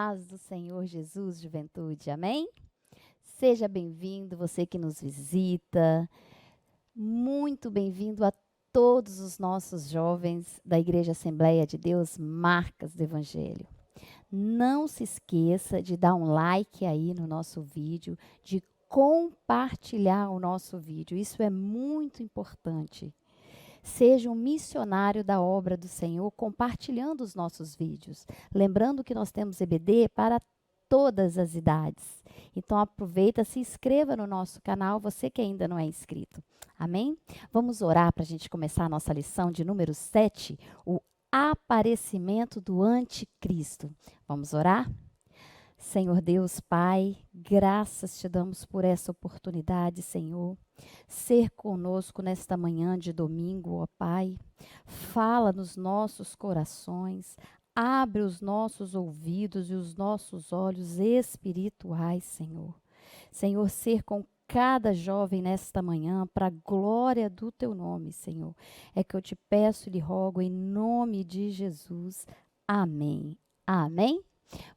paz do Senhor Jesus, juventude, amém? Seja bem-vindo, você que nos visita, muito bem-vindo a todos os nossos jovens da Igreja Assembleia de Deus, Marcas do Evangelho. Não se esqueça de dar um like aí no nosso vídeo, de compartilhar o nosso vídeo, isso é muito importante. Seja um missionário da obra do Senhor, compartilhando os nossos vídeos. Lembrando que nós temos EBD para todas as idades. Então aproveita, se inscreva no nosso canal, você que ainda não é inscrito. Amém? Vamos orar para a gente começar a nossa lição de número 7, o aparecimento do anticristo. Vamos orar? Senhor Deus, Pai, graças te damos por essa oportunidade, Senhor. Ser conosco nesta manhã de domingo, ó Pai. Fala nos nossos corações, abre os nossos ouvidos e os nossos olhos espirituais, Senhor. Senhor, ser com cada jovem nesta manhã, para a glória do teu nome, Senhor. É que eu te peço e lhe rogo em nome de Jesus. Amém. Amém?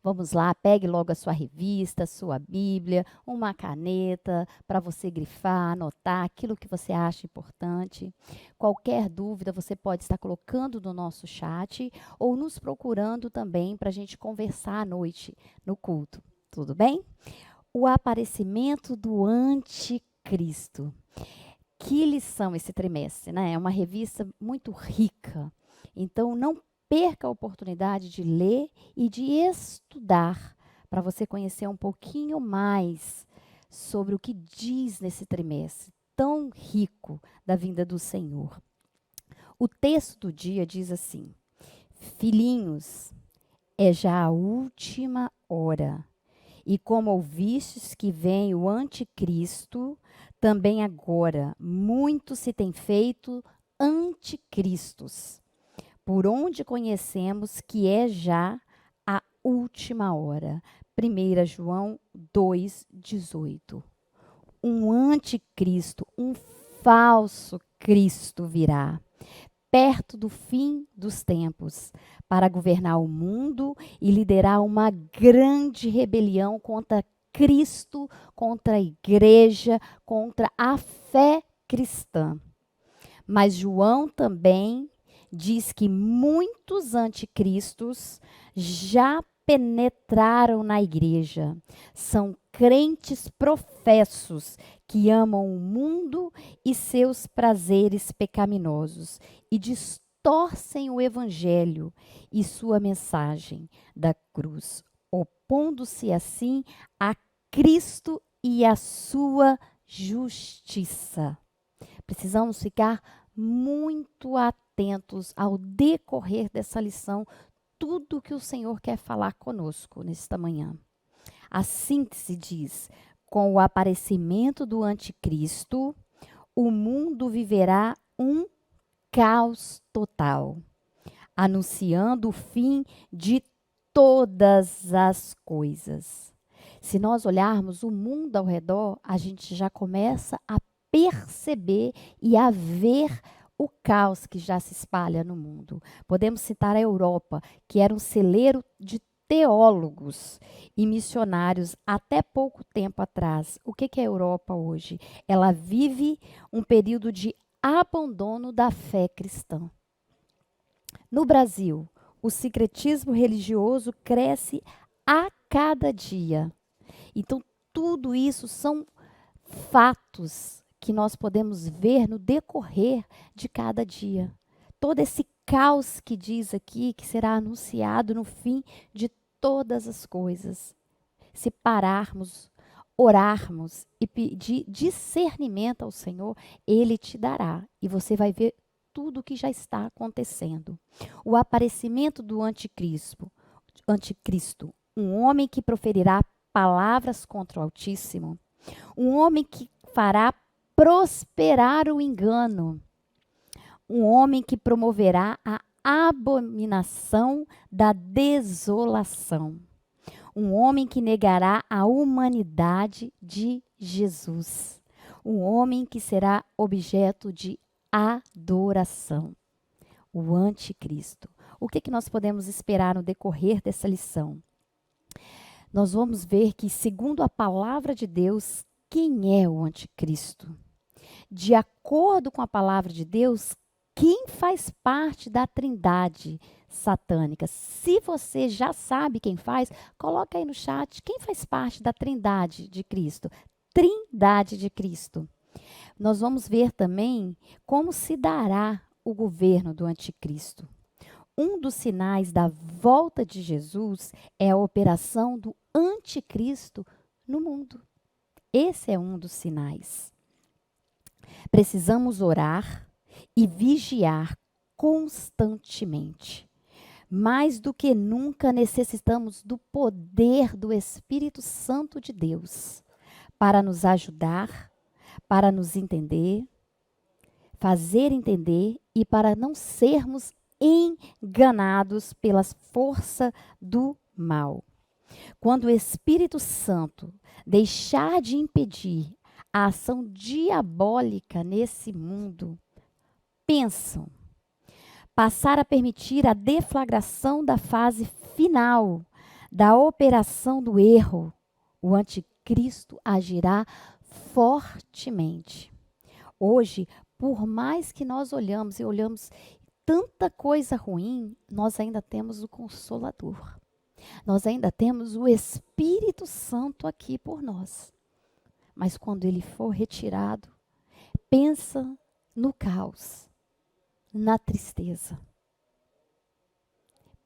Vamos lá, pegue logo a sua revista, a sua Bíblia, uma caneta para você grifar, anotar aquilo que você acha importante. Qualquer dúvida você pode estar colocando no nosso chat ou nos procurando também para a gente conversar à noite no culto. Tudo bem? O aparecimento do anticristo. Que lição esse trimestre, né? É uma revista muito rica. Então, não perca a oportunidade de ler e de estudar para você conhecer um pouquinho mais sobre o que diz nesse trimestre tão rico da vinda do Senhor. O texto do dia diz assim: Filhinhos, é já a última hora. E como ouvistes que vem o anticristo, também agora muitos se têm feito anticristos, por onde conhecemos que é já a última hora. 1 João 2,18. Um anticristo, um falso Cristo virá, perto do fim dos tempos, para governar o mundo e liderar uma grande rebelião contra Cristo, contra a igreja, contra a fé cristã. Mas João também diz que muitos anticristos já penetraram na igreja. São crentes professos que amam o mundo e seus prazeres pecaminosos e distorcem o evangelho e sua mensagem da cruz, opondo-se assim a Cristo e a sua justiça. Precisamos ficar muito atentos ao decorrer dessa lição, tudo que o Senhor quer falar conosco nesta manhã. A síntese diz: com o aparecimento do anticristo, o mundo viverá um caos total, anunciando o fim de todas as coisas. Se nós olharmos o mundo ao redor, a gente já começa a perceber e a ver o caos que já se espalha no mundo. Podemos citar a Europa, que era um celeiro de teólogos e missionários até pouco tempo atrás. O que é a Europa hoje? Ela vive um período de abandono da fé cristã. No Brasil, o sincretismo religioso cresce a cada dia. Então, tudo isso são fatos que nós podemos ver no decorrer de cada dia. Todo esse caos que diz aqui, que será anunciado no fim de todas as coisas. Se pararmos, orarmos e pedir discernimento ao Senhor, Ele te dará e você vai ver tudo o que já está acontecendo. O aparecimento do anticristo, um homem que proferirá palavras contra o Altíssimo, um homem que fará prosperar o engano, um homem que promoverá a abominação da desolação, um homem que negará a humanidade de Jesus, um homem que será objeto de adoração, o anticristo. O que nós podemos esperar no decorrer dessa lição? nós vamos ver que, segundo a palavra de Deus, quem é o anticristo? De acordo com a palavra de Deus, quem faz parte da trindade satânica? Se você já sabe quem faz, coloca aí no chat quem faz parte da trindade de Cristo. Trindade de Cristo. Nós vamos ver também como se dará o governo do anticristo. Um dos sinais da volta de Jesus é a operação do anticristo no mundo. Esse é um dos sinais. Precisamos orar e vigiar constantemente. Mais do que nunca necessitamos do poder do Espírito Santo de Deus para nos ajudar, para nos entender, fazer entender e para não sermos enganados pela força do mal. Quando o Espírito Santo deixar de impedir a ação diabólica nesse mundo, pensam passar a permitir a deflagração da fase final da operação do erro, o anticristo agirá fortemente. Hoje, por mais que nós olhamos tanta coisa ruim, nós ainda temos o Consolador. Nós ainda temos o Espírito Santo aqui por nós. Mas quando ele for retirado, pensa no caos, na tristeza.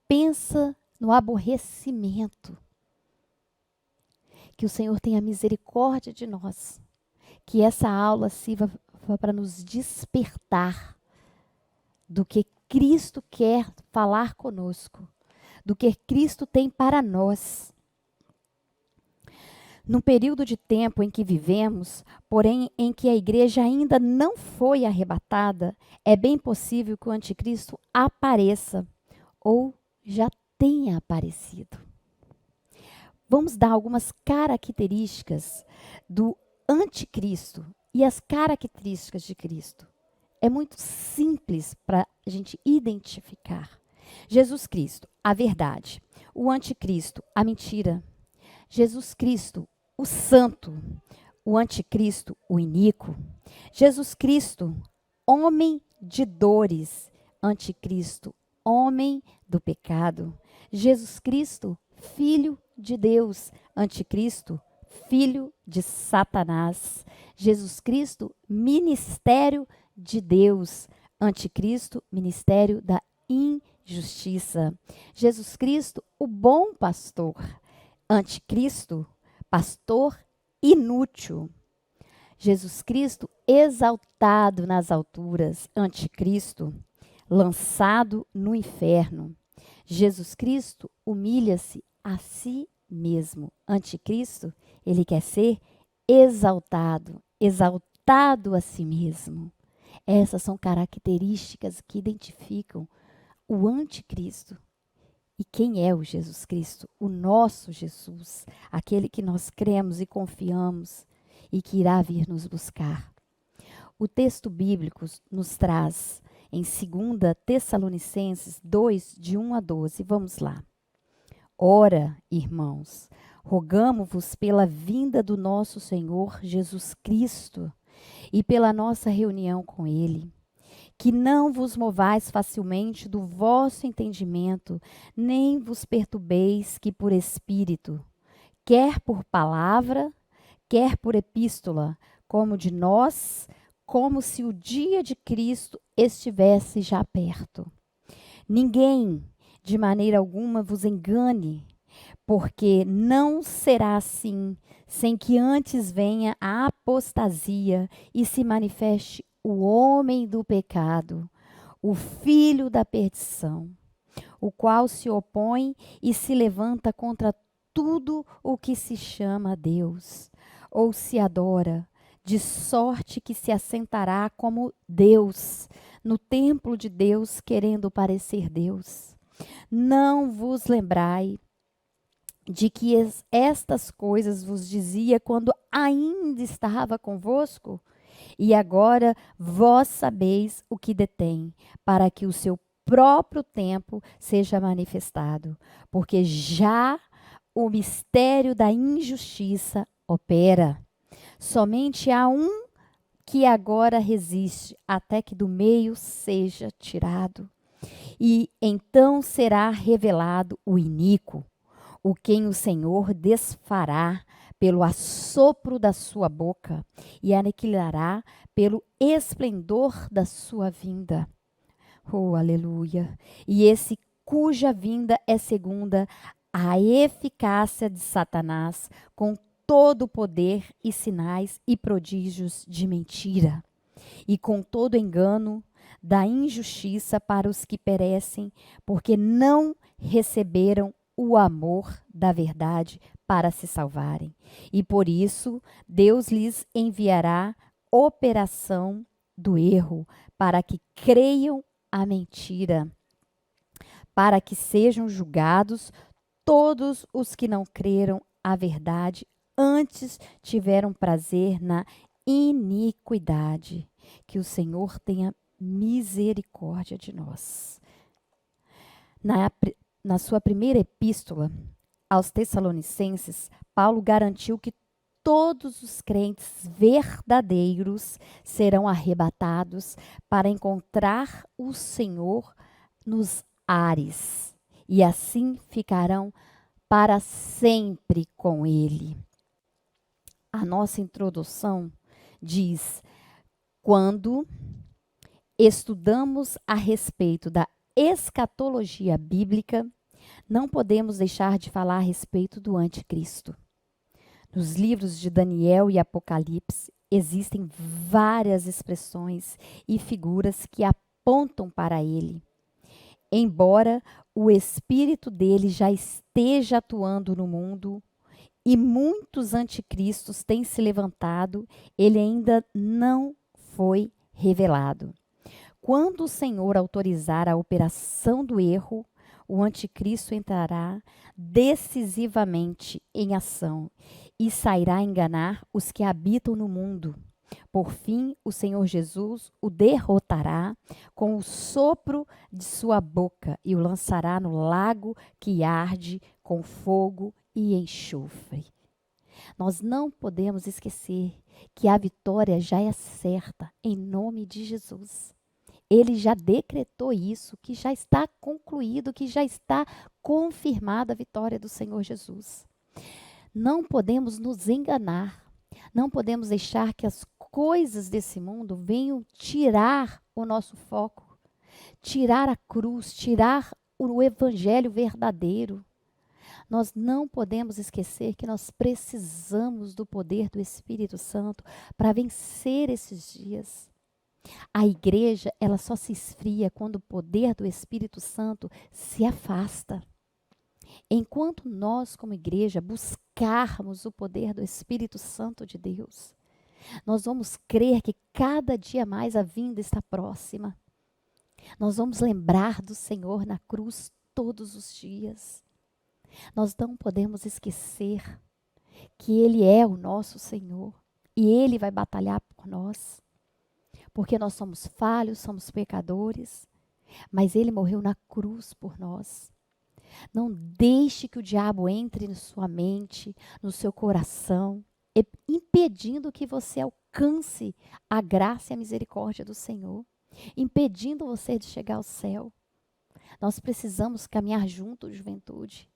Pensa no aborrecimento. Que o Senhor tenha misericórdia de nós. Que essa aula sirva para nos despertar do que Cristo quer falar conosco, do que Cristo tem para nós. No período de tempo em que vivemos, porém em que a igreja ainda não foi arrebatada, é bem possível que o anticristo apareça ou já tenha aparecido. Vamos dar algumas características do anticristo e as características de Cristo. É muito simples para a gente identificar. Jesus Cristo, a verdade. O anticristo, a mentira. Jesus Cristo, o santo. O anticristo, o iníquo. Jesus Cristo, homem de dores. Anticristo, homem do pecado. Jesus Cristo, filho de Deus. Anticristo, filho de Satanás. Jesus Cristo, ministério de Deus. Anticristo, ministério da injustiça. Jesus Cristo, o bom pastor. Anticristo, pastor inútil. Jesus Cristo, exaltado nas alturas. Anticristo, lançado no inferno. Jesus Cristo humilha-se a si mesmo. Anticristo, ele quer ser exaltado, exaltado a si mesmo. Essas são características que identificam o anticristo. E quem é o Jesus Cristo? O nosso Jesus, aquele que nós cremos e confiamos e que irá vir nos buscar. O texto bíblico nos traz em 2 Tessalonicenses 2, de 1 a 12. Vamos lá. Ora, irmãos, rogamo-vos pela vinda do nosso Senhor Jesus Cristo e pela nossa reunião com Ele, que não vos movais facilmente do vosso entendimento, nem vos perturbeis que por espírito, quer por palavra, quer por epístola, como de nós, como se o dia de Cristo estivesse já perto. Ninguém, de maneira alguma, vos engane, porque não será assim, sem que antes venha a apostasia e se manifeste o homem do pecado, o filho da perdição, o qual se opõe e se levanta contra tudo o que se chama Deus, ou se adora, de sorte que se assentará como Deus, no templo de Deus, querendo parecer Deus. Não vos lembrai de que estas coisas vos dizia quando ainda estava convosco? E agora vós sabeis o que detém, para que o seu próprio tempo seja manifestado, porque já o mistério da injustiça opera. Somente há um que agora resiste, até que do meio seja tirado. E então será revelado o iníquo, o quem o Senhor desfará pelo assopro da sua boca e aniquilará pelo esplendor da sua vinda. Oh, aleluia! E esse cuja vinda é segunda a eficácia de Satanás, com todo o poder e sinais e prodígios de mentira, e com todo engano da injustiça para os que perecem, porque não receberam o amor da verdade para se salvarem. E por isso Deus lhes enviará operação do erro, para que creiam a mentira, para que sejam julgados todos os que não creram a verdade, antes tiveram prazer na iniquidade. Que o Senhor tenha misericórdia de nós. Na sua primeira epístola aos Tessalonicenses, Paulo garantiu que todos os crentes verdadeiros serão arrebatados para encontrar o Senhor nos ares, e assim ficarão para sempre com Ele. A nossa introdução diz: quando estudamos a respeito da escatologia bíblica, não podemos deixar de falar a respeito do anticristo. Nos livros de Daniel e Apocalipse, existem várias expressões e figuras que apontam para ele. Embora o espírito dele já esteja atuando no mundo e muitos anticristos têm se levantado, ele ainda não foi revelado. Quando o Senhor autorizar a operação do erro, o anticristo entrará decisivamente em ação e sairá a enganar os que habitam no mundo. Por fim, o Senhor Jesus o derrotará com o sopro de sua boca e o lançará no lago que arde com fogo e enxofre. Nós não podemos esquecer que a vitória já é certa, em nome de Jesus. Ele já decretou isso, que já está concluído, que já está confirmada a vitória do Senhor Jesus. Não podemos nos enganar, não podemos deixar que as coisas desse mundo venham tirar o nosso foco, tirar a cruz, tirar o evangelho verdadeiro. Nós não podemos esquecer que nós precisamos do poder do Espírito Santo para vencer esses dias. A igreja, ela só se esfria quando o poder do Espírito Santo se afasta. Enquanto nós, como igreja, buscarmos o poder do Espírito Santo de Deus, nós vamos crer que cada dia mais a vinda está próxima. Nós vamos lembrar do Senhor na cruz todos os dias. Nós não podemos esquecer que Ele é o nosso Senhor e Ele vai batalhar por nós. Porque nós somos falhos, somos pecadores, mas Ele morreu na cruz por nós. Não deixe que o diabo entre na sua mente, no seu coração, impedindo que você alcance a graça e a misericórdia do Senhor, impedindo você de chegar ao céu. Nós precisamos caminhar junto, juventude.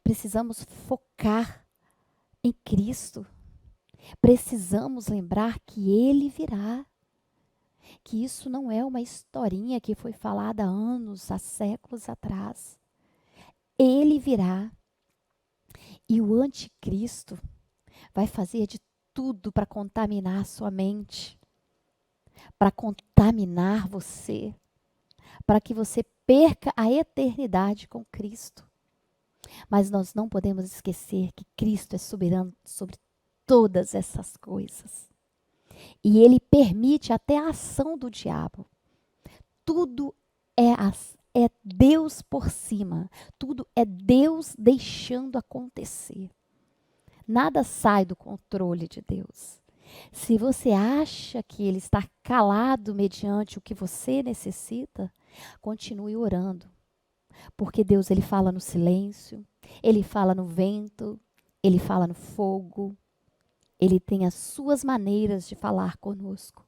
Precisamos focar em Cristo. Precisamos lembrar que Ele virá. Que isso não é uma historinha que foi falada há anos, há séculos atrás. Ele virá. E o anticristo vai fazer de tudo para contaminar a sua mente, para contaminar você, para que você perca a eternidade com Cristo. Mas nós não podemos esquecer que Cristo é soberano sobre todas essas coisas. E Ele permite até a ação do diabo. Tudo é Deus por cima. Tudo é Deus deixando acontecer. Nada sai do controle de Deus. Se você acha que Ele está calado mediante o que você necessita, continue orando. Porque Deus, ele fala no silêncio, ele fala no vento, ele fala no fogo. Ele tem as suas maneiras de falar conosco.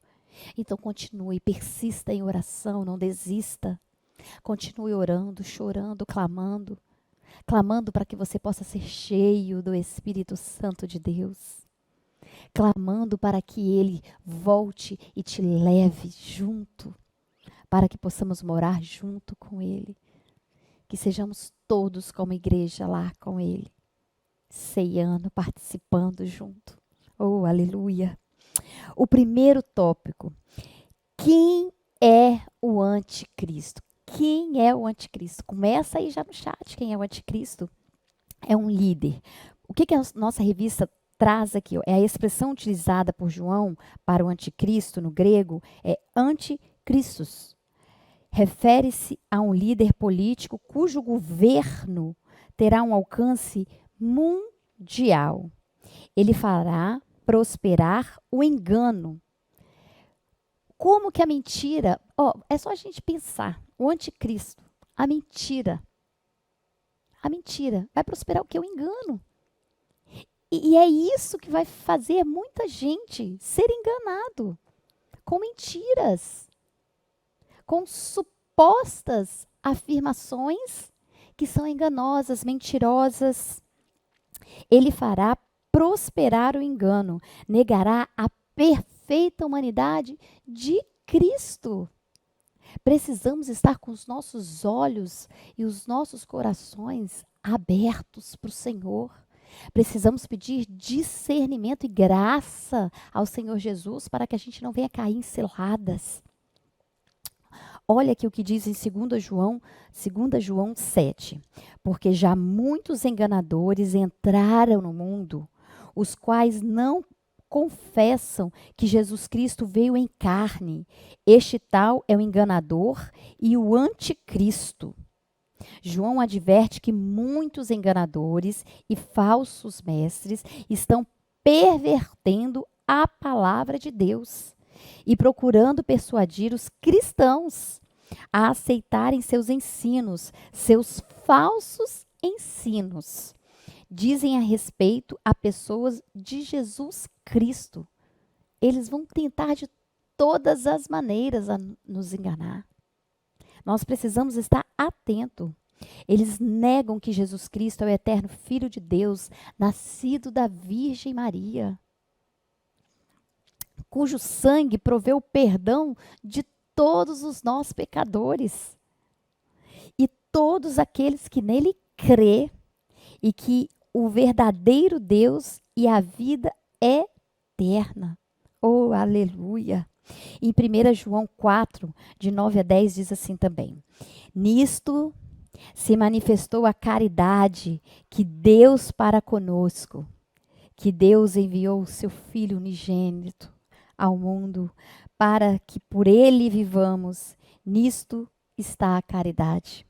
Então continue, persista em oração, não desista. Continue orando, chorando, clamando. Clamando para que você possa ser cheio do Espírito Santo de Deus. Clamando para que Ele volte e te leve junto. Para que possamos morar junto com Ele. Que sejamos todos como igreja lá com Ele. Ceiando, participando junto. Oh, aleluia. O primeiro tópico. Quem é o anticristo? Quem é o anticristo? Começa aí já no chat. Quem é o anticristo? É um líder. O que a nossa revista traz aqui? É a expressão utilizada por João para o anticristo no grego é anticristos. Refere-se a um líder político cujo governo terá um alcance mundial. Ele fará prosperar o engano. Como que a mentira... é só a gente pensar. O anticristo, a mentira. A mentira. Vai prosperar o quê? O engano. E é isso que vai fazer muita gente ser enganado. Com mentiras. Com supostas afirmações que são enganosas, mentirosas. Ele fará prosperar o engano, negará a perfeita humanidade de Cristo. Precisamos estar com os nossos olhos e os nossos corações abertos para o Senhor. Precisamos pedir discernimento e graça ao Senhor Jesus para que a gente não venha cair em ciladas. Olha aqui o que diz em 2 João 7. Porque já muitos enganadores entraram no mundo, os quais não confessam que Jesus Cristo veio em carne. Este tal é o enganador e o anticristo. João adverte que muitos enganadores e falsos mestres estão pervertendo a palavra de Deus e procurando persuadir os cristãos a aceitarem seus ensinos, seus falsos ensinos. Dizem a respeito a pessoas de Jesus Cristo. Eles vão tentar de todas as maneiras a nos enganar. Nós precisamos estar atentos. Eles negam que Jesus Cristo é o eterno Filho de Deus, nascido da Virgem Maria, cujo sangue proveu o perdão de todos os nossos pecadores. E todos aqueles que nele crê e que o verdadeiro Deus e a vida eterna. Oh, aleluia! Em 1 João 4, de 9 a 10, diz assim também. Nisto se manifestou a caridade que Deus para conosco, que Deus enviou o seu Filho unigênito ao mundo, para que por ele vivamos. Nisto está a caridade.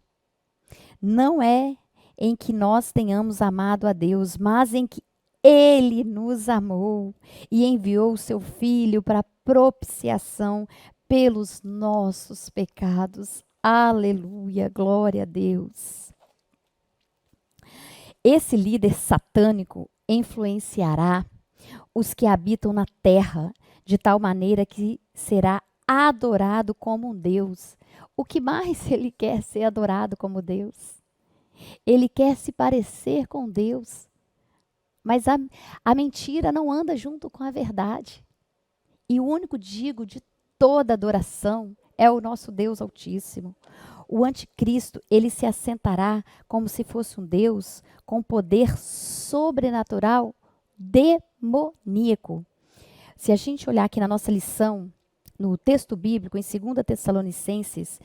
Não é em que nós tenhamos amado a Deus, mas em que Ele nos amou e enviou o seu Filho para propiciação pelos nossos pecados. Aleluia, glória a Deus. Esse líder satânico influenciará os que habitam na terra, de tal maneira que será adorado como um Deus. O que mais ele quer ser adorado como Deus? Ele quer se parecer com Deus. Mas a mentira não anda junto com a verdade. E o único digo de toda adoração é o nosso Deus Altíssimo. O anticristo, ele se assentará como se fosse um Deus com poder sobrenatural demoníaco. Se a gente olhar aqui na nossa lição, no texto bíblico, em 2 Tessalonicenses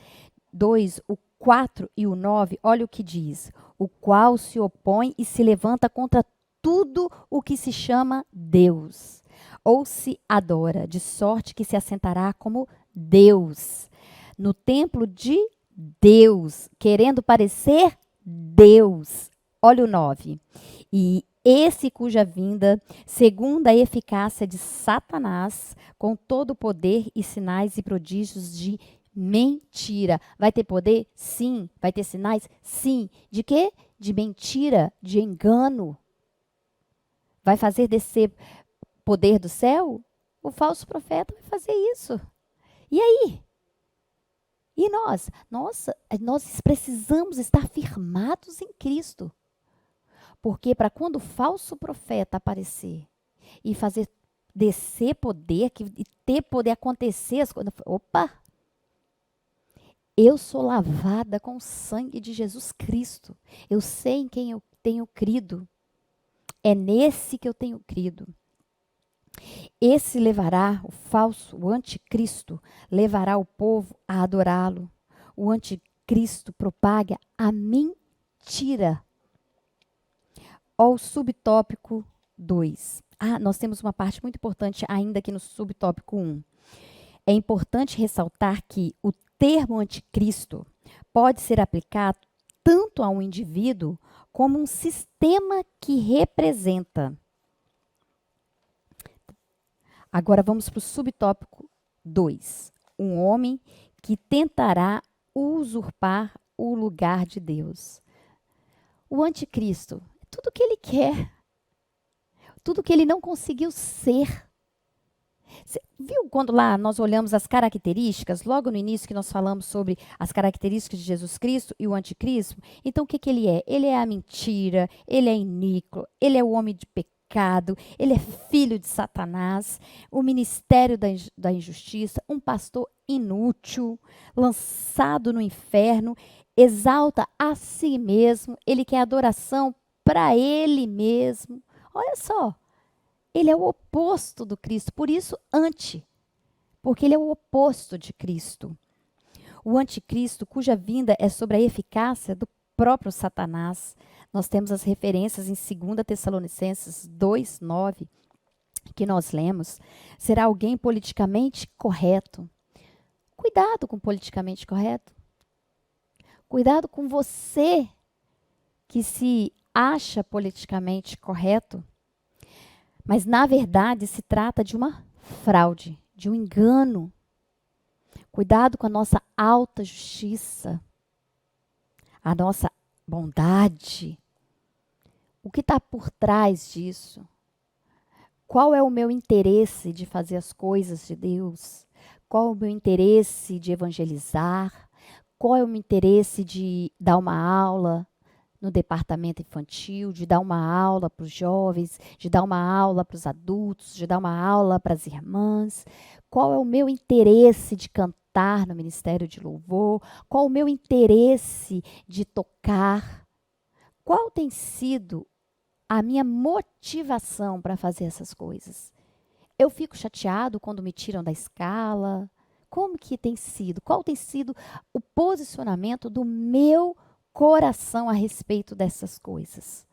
2, o 4 e o 9, olha o que diz. O qual se opõe e se levanta contra tudo o que se chama Deus, ou se adora, de sorte que se assentará como Deus, no templo de Deus, querendo parecer Deus. Olha o 9. E esse cuja vinda, segundo a eficácia de Satanás, com todo o poder e sinais e prodígios de Mentira. Vai ter poder? Sim. Vai ter sinais? Sim. De quê? De mentira, de engano. Vai fazer descer poder do céu? O falso profeta vai fazer isso. E aí? E nós? Nossa, nós precisamos estar firmados em Cristo. Porque para quando o falso profeta aparecer e fazer descer poder, e ter poder acontecer as coisas. Opa! Eu sou lavada com o sangue de Jesus Cristo. Eu sei em quem eu tenho crido. É nesse que eu tenho crido. Esse levará, o falso, o anticristo, levará o povo a adorá-lo. O anticristo propaga a mentira. Ó, o subtópico 2. Nós temos uma parte muito importante ainda aqui no subtópico 1. É importante ressaltar que o termo anticristo pode ser aplicado tanto a um indivíduo como um sistema que representa. Agora vamos para o subtópico 2. Um homem que tentará usurpar o lugar de Deus. O anticristo, tudo que ele quer, tudo que ele não conseguiu ser. Você viu quando lá nós olhamos as características, logo no início que nós falamos sobre as características de Jesus Cristo e o anticristo? Então, o que ele é? Ele é a mentira, ele é iníquo, ele é o homem de pecado, ele é filho de Satanás, o ministério da injustiça, um pastor inútil, lançado no inferno, exalta a si mesmo, ele quer adoração para ele mesmo. Olha só. Ele é o oposto do Cristo, por isso anti, porque ele é o oposto de Cristo. O anticristo, cuja vinda é sobre a eficácia do próprio Satanás. Nós temos as referências em 2 Tessalonicenses 2:9, que nós lemos. Será alguém politicamente correto. Cuidado com politicamente correto. Cuidado com você que se acha politicamente correto. Mas, na verdade, se trata de uma fraude, de um engano. Cuidado com a nossa alta justiça, a nossa bondade. O que está por trás disso? Qual é o meu interesse de fazer as coisas de Deus? Qual é o meu interesse de evangelizar? Qual é o meu interesse de dar uma aula no departamento infantil, de dar uma aula para os jovens, de dar uma aula para os adultos, de dar uma aula para as irmãs? Qual é o meu interesse de cantar no ministério de louvor? Qual é o meu interesse de tocar? Qual tem sido a minha motivação para fazer essas coisas? Eu fico chateado quando me tiram da escala? Como que tem sido? Qual tem sido o posicionamento do meu coração a respeito dessas coisas?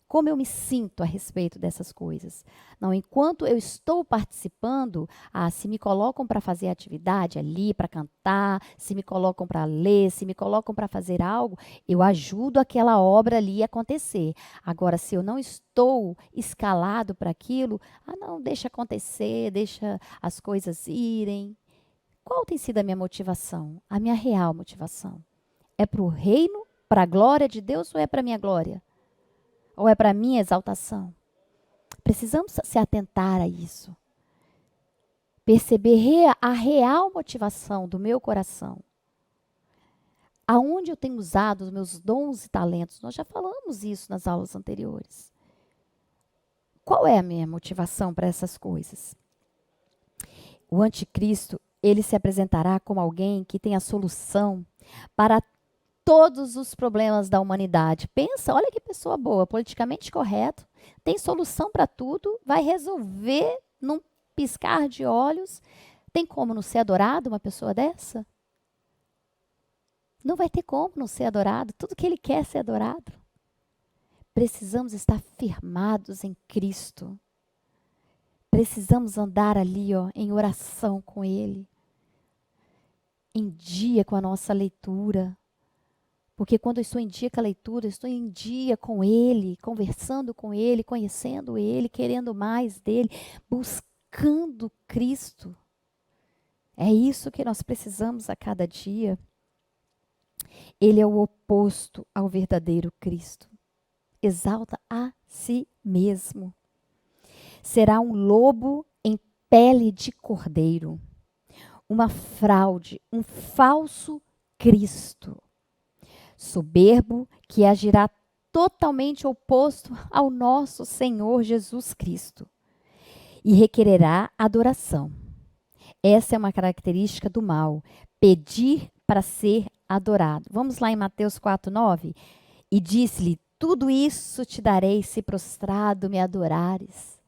Como eu me sinto a respeito dessas coisas? Não, enquanto eu estou participando, se me colocam para fazer atividade ali, para cantar, se me colocam para ler, se me colocam para fazer algo, eu ajudo aquela obra ali a acontecer. Agora, se eu não estou escalado para aquilo, não, deixa acontecer, deixa as coisas irem. Qual tem sido a minha motivação? A minha real motivação? É para o reino, para a glória de Deus ou é para a minha glória? Ou é para a minha exaltação? Precisamos se atentar a isso. Perceber a real motivação do meu coração. Aonde eu tenho usado os meus dons e talentos? Nós já falamos isso nas aulas anteriores. Qual é a minha motivação para essas coisas? O anticristo, ele se apresentará como alguém que tem a solução para todos os problemas da humanidade. Pensa, olha que pessoa boa, politicamente correto, tem solução para tudo, vai resolver num piscar de olhos. Tem como não ser adorado uma pessoa dessa? Não vai ter como não ser adorado. Tudo que ele quer é ser adorado. Precisamos estar firmados em Cristo. Precisamos andar ali, em oração com Ele. Em dia com a nossa leitura. Porque quando eu estou em dia com a leitura, eu estou em dia com Ele, conversando com Ele, conhecendo Ele, querendo mais dele, buscando Cristo. É isso que nós precisamos a cada dia. Ele é o oposto ao verdadeiro Cristo. Exalta a si mesmo. Será um lobo em pele de cordeiro, uma fraude, um falso Cristo, soberbo que agirá totalmente oposto ao nosso Senhor Jesus Cristo e requererá adoração. Essa é uma característica do mal, pedir para ser adorado. Vamos lá em Mateus 4:9. E disse-lhe: tudo isso te darei se prostrado me adorares.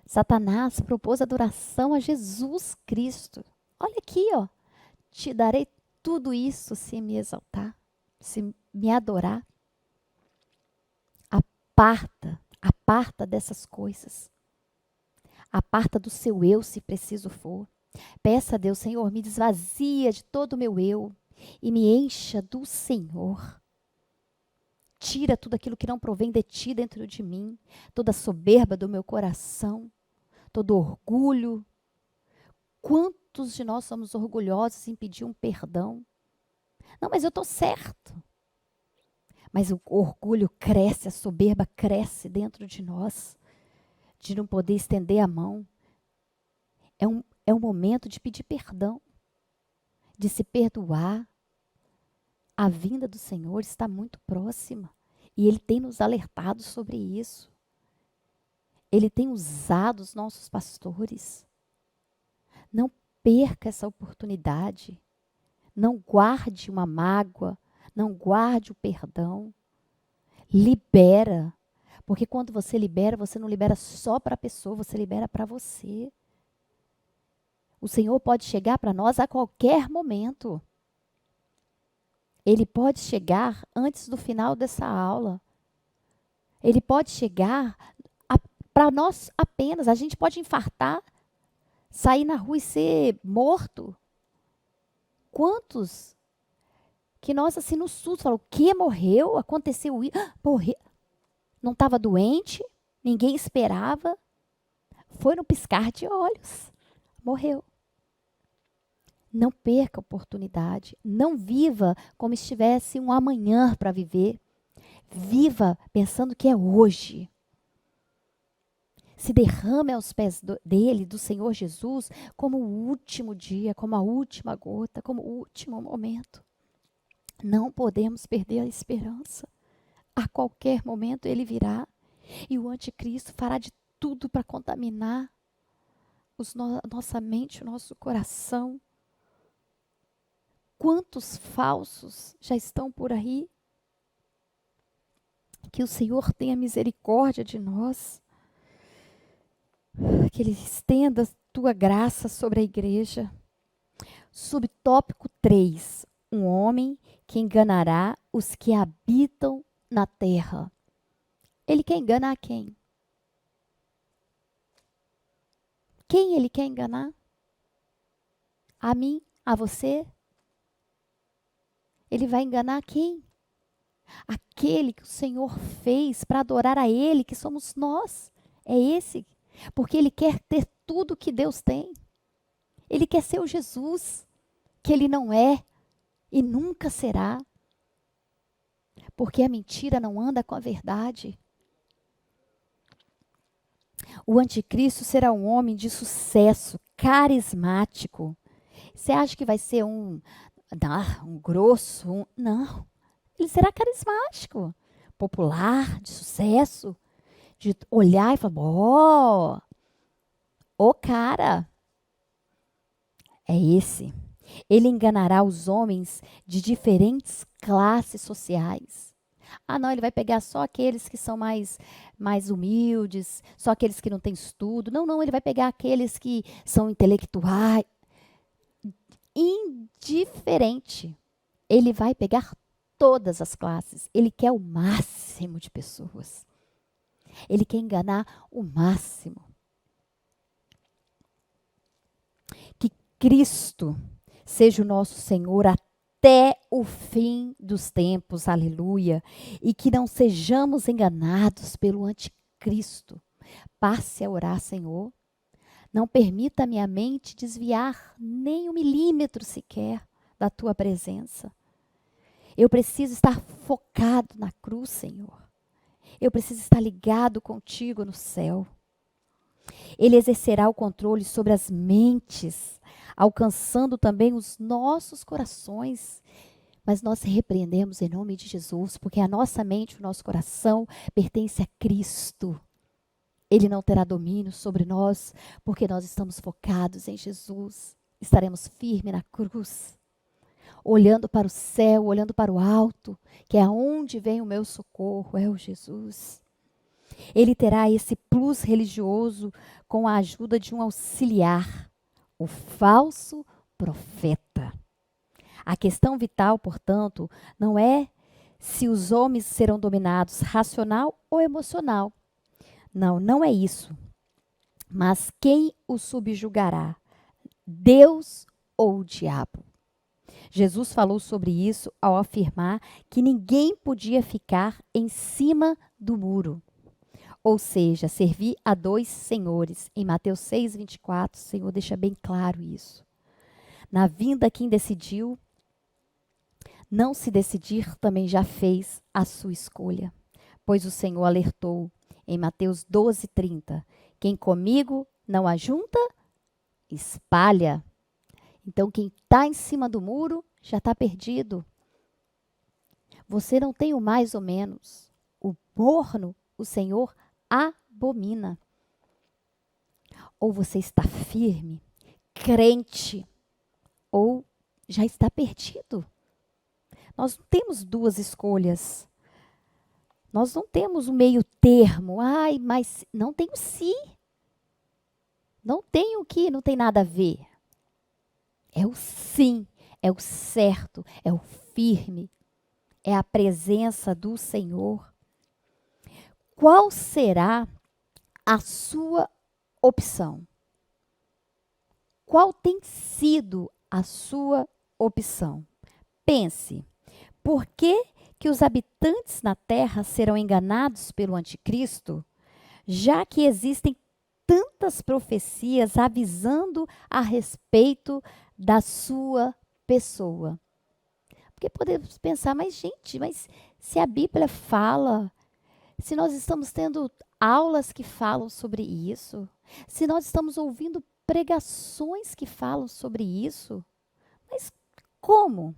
Satanás propôs adoração a Jesus Cristo. Olha aqui, ó. Te darei tudo isso se me exaltar, se me adorar. Aparta dessas coisas. Aparta do seu eu, se preciso for. Peça a Deus: Senhor, me desvazia de todo o meu eu e me encha do Senhor. Tira tudo aquilo que não provém de ti dentro de mim, toda a soberba do meu coração, todo orgulho. Quantos de nós somos orgulhosos em pedir um perdão? Não, mas eu estou certo. Mas o orgulho cresce, a soberba cresce dentro de nós, de não poder estender a mão. É um momento de pedir perdão, de se perdoar. A vinda do Senhor está muito próxima e Ele tem nos alertado sobre isso. Ele tem usado os nossos pastores. Não perca essa oportunidade. Não guarde uma mágoa, não guarde o perdão. Libera. Porque quando você libera, você não libera só para a pessoa, você libera para você. O Senhor pode chegar para nós a qualquer momento. Ele pode chegar antes do final dessa aula. Ele pode chegar para nós apenas. A gente pode infartar, sair na rua e ser morto. Quantos que nós, assim, no susto, falam: o que? Morreu? Aconteceu isso? Morreu. Não estava doente? Ninguém esperava? Foi no piscar de olhos. Morreu. Não perca a oportunidade. Não viva como se tivesse um amanhã para viver. Viva pensando que é hoje. Se derrame aos pés dele, do Senhor Jesus, como o último dia, como a última gota, como o último momento. Não podemos perder a esperança. A qualquer momento ele virá e o anticristo fará de tudo para contaminar nossa mente, o nosso coração. Quantos falsos já estão por aí? Que o Senhor tenha misericórdia de nós. Que Ele estenda a tua graça sobre a igreja. Subtópico 3. Um homem que enganará os que habitam na terra. Ele quer enganar quem? Quem ele quer enganar? A mim? A você? Ele vai enganar quem? Aquele que o Senhor fez para adorar a Ele, que somos nós. É esse. Porque Ele quer ter tudo que Deus tem. Ele quer ser o Jesus, que Ele não é e nunca será. Porque a mentira não anda com a verdade. O anticristo será um homem de sucesso, carismático. Você acha que vai ser um grosso? Não. Ele será carismático, popular, de sucesso, de olhar e falar: o cara é esse. Ele enganará os homens de diferentes classes sociais. Ah, não, ele vai pegar só aqueles que são mais humildes, só aqueles que não têm estudo. Não, ele vai pegar aqueles que são intelectuais. Indiferente. Ele vai pegar todas as classes. Ele quer o máximo de pessoas. Ele quer enganar o máximo. Que Cristo seja o nosso Senhor até o fim dos tempos, aleluia. E que não sejamos enganados pelo anticristo. Passe a orar: Senhor, Não permita a minha mente desviar nem um milímetro sequer da tua presença. Eu preciso estar focado na cruz, Senhor. Eu preciso estar ligado contigo no céu. Ele exercerá o controle sobre as mentes, alcançando também os nossos corações. Mas nós repreendemos em nome de Jesus, porque a nossa mente, o nosso coração pertence a Cristo. Ele não terá domínio sobre nós, porque nós estamos focados em Jesus. Estaremos firmes na cruz, olhando para o céu, olhando para o alto, que é aonde vem o meu socorro, é o Jesus. Ele terá esse plus religioso com a ajuda de um auxiliar, o falso profeta. A questão vital, portanto, não é se os homens serão dominados racional ou emocional. Não, não é isso. Mas quem o subjugará? Deus ou o diabo? Jesus falou sobre isso ao afirmar que ninguém podia ficar em cima do muro. Ou seja, servir a dois senhores. Em Mateus 6:24, o Senhor deixa bem claro isso. Na vinda, quem decidiu não se decidir também já fez a sua escolha. Pois o Senhor alertou em Mateus 12:30, quem comigo não ajunta, espalha. Então, quem está em cima do muro já está perdido. Você não tem o mais ou menos. O morno, o Senhor abomina. Ou você está firme, crente, ou já está perdido. Nós não temos duas escolhas. Nós não temos um meio termo. Ai, mas não tem o si. Não tem o que, não tem nada a ver. É o sim, é o certo, é o firme, é a presença do Senhor. Qual será a sua opção? Qual tem sido a sua opção? Pense, por que os habitantes na terra serão enganados pelo anticristo, já que existem tantas profecias avisando a respeito da sua pessoa? Porque podemos pensar, mas gente, mas se a Bíblia fala, se nós estamos tendo aulas que falam sobre isso, se nós estamos ouvindo pregações que falam sobre isso, mas como?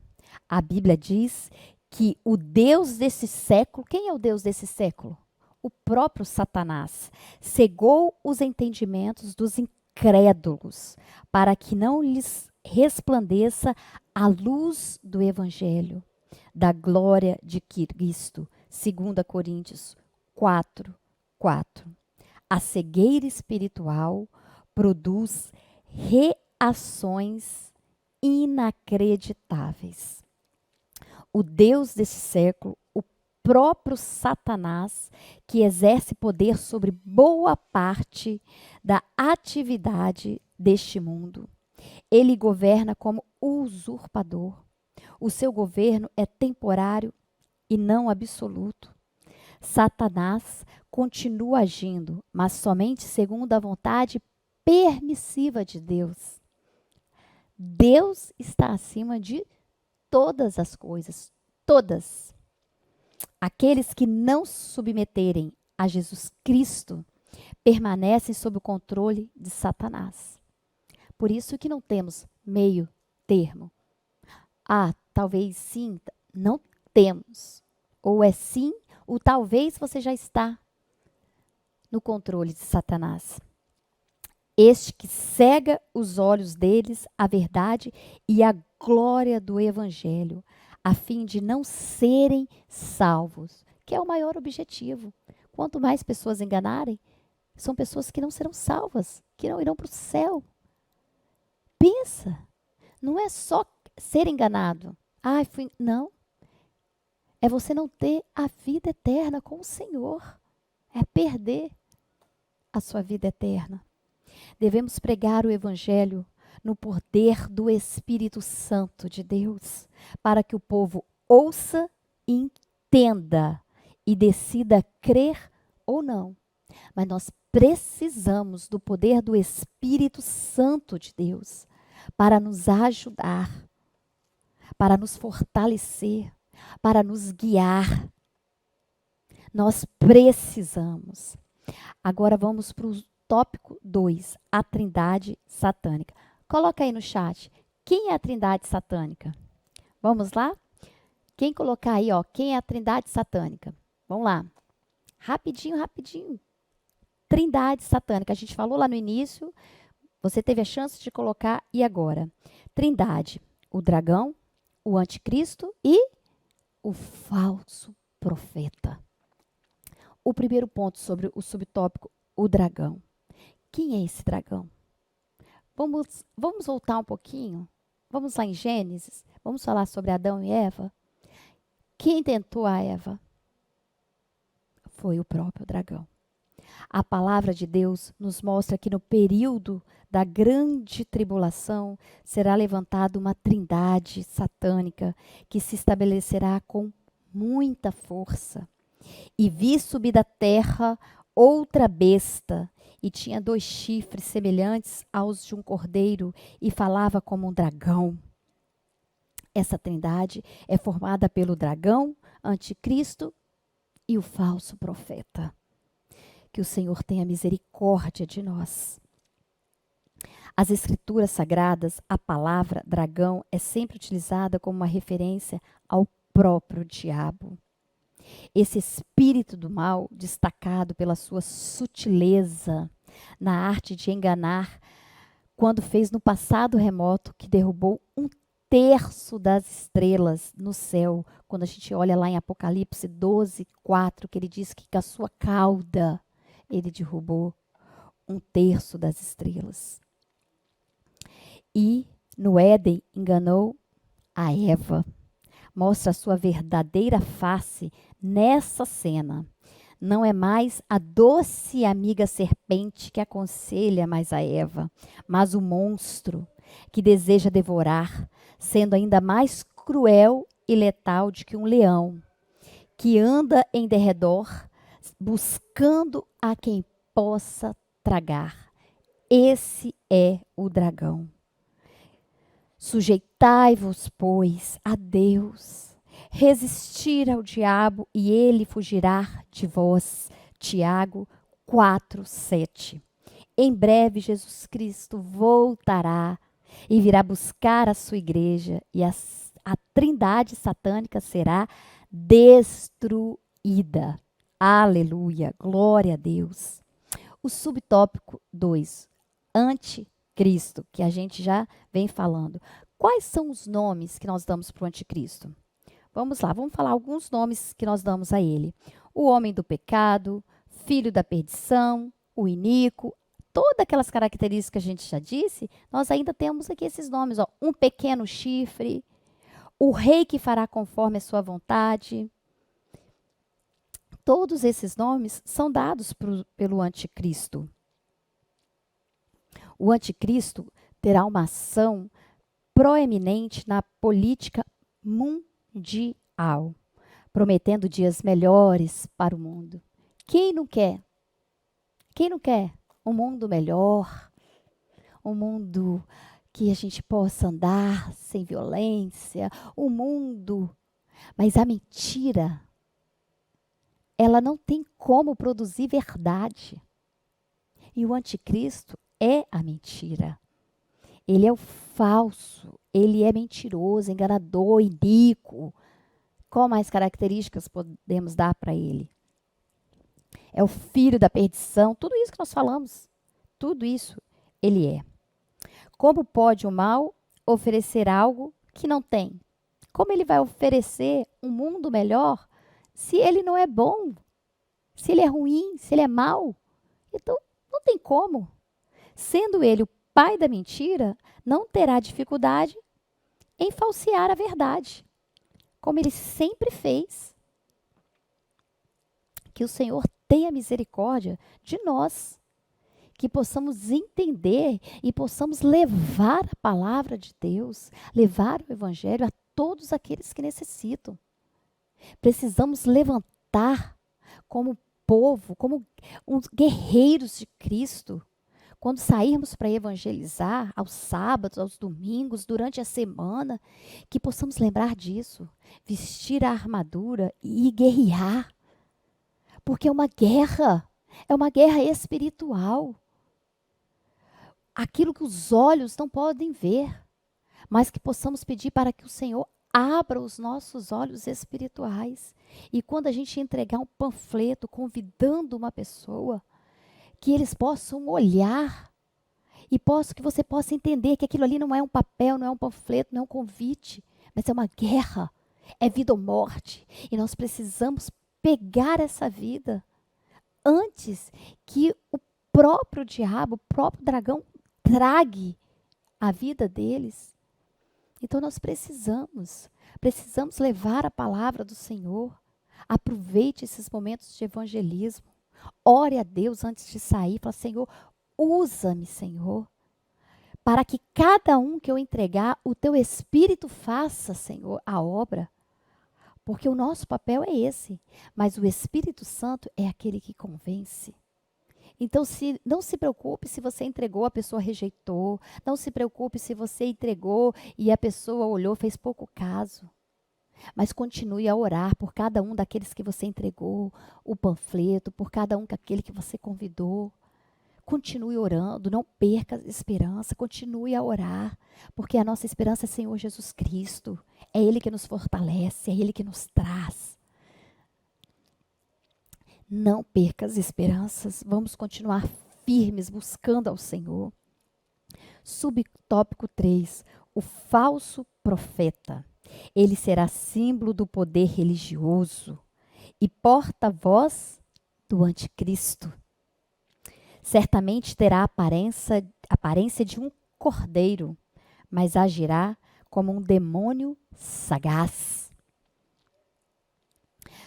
A Bíblia diz que o Deus desse século, quem é o Deus desse século? O próprio Satanás cegou os entendimentos dos incrédulos para que não lhes resplandeça a luz do Evangelho, da glória de Cristo. 2 Coríntios 4:4. A cegueira espiritual produz reações inacreditáveis. O Deus desse século, o próprio Satanás, que exerce poder sobre boa parte da atividade deste mundo. Ele governa como usurpador. O seu governo é temporário e não absoluto. Satanás continua agindo, mas somente segundo a vontade permissiva de Deus. Deus está acima de todas as coisas, todas. Aqueles que não se submeterem a Jesus Cristo permanecem sob o controle de Satanás. Por isso que não temos meio termo. Ah, talvez sim, não temos. Ou é sim, ou talvez você já está no controle de Satanás. Este que cega os olhos deles à verdade e à glória do Evangelho, a fim de não serem salvos, que é o maior objetivo. Quanto mais pessoas enganarem, são pessoas que não serão salvas, que não irão para o céu. Pensa, não é só ser enganado. Ai, não. É você não ter a vida eterna com o Senhor. É perder a sua vida eterna. Devemos pregar o Evangelho no poder do Espírito Santo de Deus, para que o povo ouça, entenda e decida crer ou não. Mas nós precisamos do poder do Espírito Santo de Deus para nos ajudar, para nos fortalecer, para nos guiar. Nós precisamos. Agora vamos para o tópico 2, a trindade satânica. Coloca aí no chat, quem é a trindade satânica? Vamos lá? Quem colocar aí, ó, quem é a trindade satânica? Vamos lá. Rapidinho, rapidinho. Trindade satânica. A gente falou lá no início, você teve a chance de colocar, e agora? Trindade, o dragão, o anticristo e o falso profeta. O primeiro ponto sobre o subtópico, o dragão. Quem é esse dragão? Vamos voltar um pouquinho? Vamos lá em Gênesis? Vamos falar sobre Adão e Eva? Quem tentou a Eva? Foi o próprio dragão. A palavra de Deus nos mostra que no período da grande tribulação será levantada uma trindade satânica que se estabelecerá com muita força. E vi subir da terra outra besta, e tinha 2 chifres semelhantes aos de um cordeiro, e falava como um dragão. Essa trindade é formada pelo dragão, anticristo e o falso profeta. Que o Senhor tenha misericórdia de nós. As escrituras sagradas, a palavra dragão é sempre utilizada como uma referência ao próprio diabo. Esse espírito do mal, destacado pela sua sutileza na arte de enganar, quando fez no passado remoto que derrubou 1/3 das estrelas no céu, quando a gente olha lá em Apocalipse 12:4, que ele diz que com a sua cauda ele derrubou 1/3 das estrelas. E no Éden enganou a Eva. Mostra a sua verdadeira face nessa cena. Não é mais a doce amiga serpente que aconselha mais a Eva, mas o monstro que deseja devorar, sendo ainda mais cruel e letal do que um leão, que anda em derredor, buscando a quem possa tragar. Esse é o dragão. Sujeitai-vos, pois, a Deus, resistir ao diabo e ele fugirá de vós. Tiago 4:7. Em breve Jesus Cristo voltará e virá buscar a sua igreja e a trindade satânica será destruída. Aleluia, glória a Deus. O subtópico 2, anticristo, que a gente já vem falando. Quais são os nomes que nós damos para o anticristo? Vamos lá, vamos falar alguns nomes que nós damos a ele. O homem do pecado, filho da perdição, o iníquo, todas aquelas características que a gente já disse, nós ainda temos aqui esses nomes, ó, um pequeno chifre, o rei que fará conforme a sua vontade. Todos esses nomes são dados pelo anticristo. O anticristo terá uma ação proeminente na política mundial, prometendo dias melhores para o mundo. Quem não quer? Quem não quer um mundo melhor? Um mundo que a gente possa andar sem violência, um mundo... Mas a mentira, ela não tem como produzir verdade. E o anticristo é a mentira. Ele é o falso, ele é mentiroso, enganador, iníquo. Qual mais características podemos dar para ele? É o filho da perdição, tudo isso que nós falamos, tudo isso ele é. Como pode o mal oferecer algo que não tem? Como ele vai oferecer um mundo melhor se ele não é bom? Se ele é ruim, se ele é mau? Então, não tem como. Sendo ele o pai da mentira, não terá dificuldade em falsear a verdade, como ele sempre fez. Que o Senhor tenha misericórdia de nós, que possamos entender e possamos levar a palavra de Deus, levar o evangelho a todos aqueles que necessitam. Precisamos levantar como povo, como uns guerreiros de Cristo, quando sairmos para evangelizar aos sábados, aos domingos, durante a semana, que possamos lembrar disso, vestir a armadura e guerrear, porque é uma guerra espiritual. Aquilo que os olhos não podem ver, mas que possamos pedir para que o Senhor abra os nossos olhos espirituais. E quando a gente entregar um panfleto convidando uma pessoa, que eles possam olhar e que você possa entender que aquilo ali não é um papel, não é um panfleto, não é um convite, mas é uma guerra, é vida ou morte. E nós precisamos pegar essa vida antes que o próprio diabo, o próprio dragão, trague a vida deles. Então nós precisamos levar a palavra do Senhor. Aproveite esses momentos de evangelismo. Ore a Deus antes de sair. Fala, Senhor, usa-me, Senhor, para que cada um que eu entregar, o teu Espírito faça, Senhor, a obra. Porque o nosso papel é esse. Mas o Espírito Santo é aquele que convence. Então, não se preocupe se você entregou, a pessoa rejeitou. Não se preocupe se você entregou e a pessoa olhou, fez pouco caso. Mas continue a orar por cada um daqueles que você entregou o panfleto, por cada um daquele que você convidou. Continue orando, não perca a esperança, continue a orar, porque a nossa esperança é o Senhor Jesus Cristo. É Ele que nos fortalece, é Ele que nos traz. Não perca as esperanças, vamos continuar firmes buscando ao Senhor. Subtópico 3, o falso profeta. Ele será símbolo do poder religioso e porta-voz do anticristo. Certamente terá a aparência de um cordeiro, mas agirá como um demônio sagaz.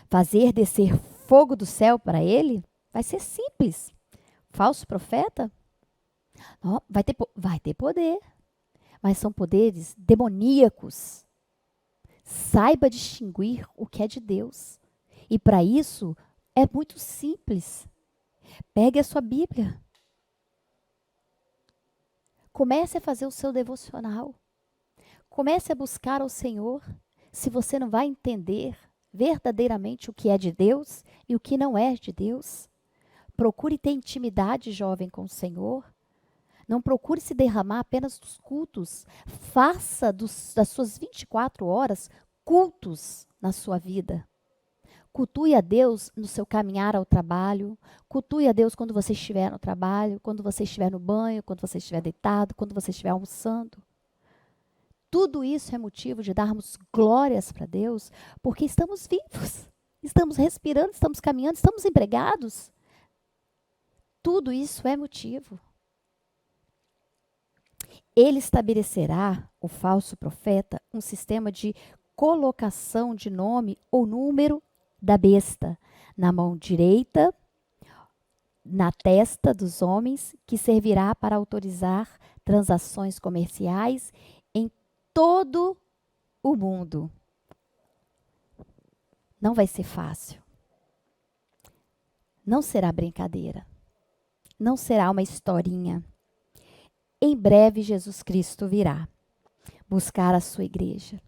Fazer descer fogo do céu para ele vai ser simples. Falso profeta? Não, vai ter poder, mas são poderes demoníacos. Saiba distinguir o que é de Deus. E para isso é muito simples. Pegue a sua Bíblia. Comece a fazer o seu devocional. Comece a buscar ao Senhor. Se você não vai entender verdadeiramente o que é de Deus e o que não é de Deus, procure ter intimidade, jovem, com o Senhor. Não procure se derramar apenas dos cultos. Faça das suas 24 horas cultos na sua vida. Cultue a Deus no seu caminhar ao trabalho. Cultue a Deus quando você estiver no trabalho, quando você estiver no banho, quando você estiver deitado, quando você estiver almoçando. Tudo isso é motivo de darmos glórias para Deus, porque estamos vivos, estamos respirando, estamos caminhando, estamos empregados. Tudo isso é motivo. Ele estabelecerá, o falso profeta, um sistema de colocação de nome ou número da besta na mão direita, na testa dos homens, que servirá para autorizar transações comerciais em todo o mundo. Não vai ser fácil. Não será brincadeira. Não será uma historinha. Em breve Jesus Cristo virá buscar a sua igreja.